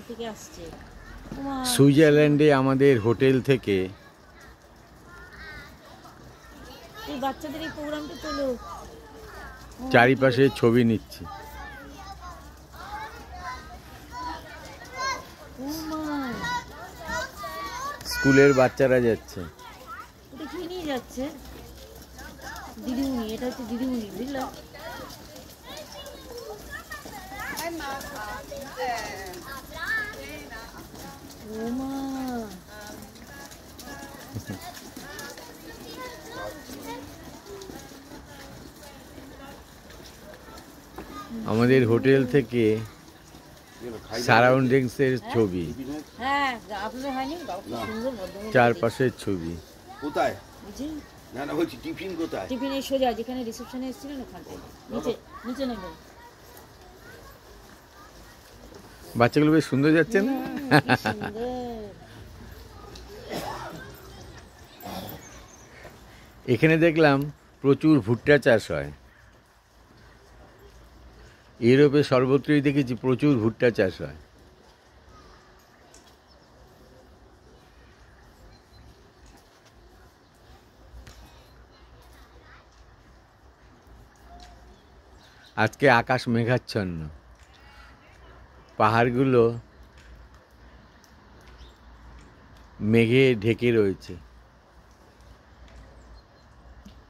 থেকে আসছে। সুইজারল্যান্ডে আমাদের হোটেল থেকে এই বাচ্চাদের এই প্রোগ্রামটা তোলো। চারিপাশে ছবি নিচ্ছি। স্কুলের বাচ্চারা যাচ্ছে। এটা কি নিয়ে যাচ্ছে? দিদিমণি, এটা হচ্ছে দিদিমণি, বুঝলো? আমাদের হোটেল থেকে সারাউন্ডিংসের ছবি, হ্যাঁ আপনাদের হয়নি? সুন্দর চারপাশের ছবি। কোথায়? বুঝি না না, বলছি টিফিন কোথায়? টিফিনের সোজা যেখানে রিসেপশনে এসেছিলেন ওখানটায়, নিচে নিচে নেবেন। বাচ্চাগুলো বেশ সুন্দর যাচ্ছে না? এখানে দেখলাম প্রচুর ভুট্টা চাষ হয়। ইউরোপে সর্বত্রই দেখেছি প্রচুর ভুট্টা চাষ হয়। আজকে আকাশ মেঘাচ্ছন্ন, পাহাড়গুলো মেঘে ঢেকে রয়েছে।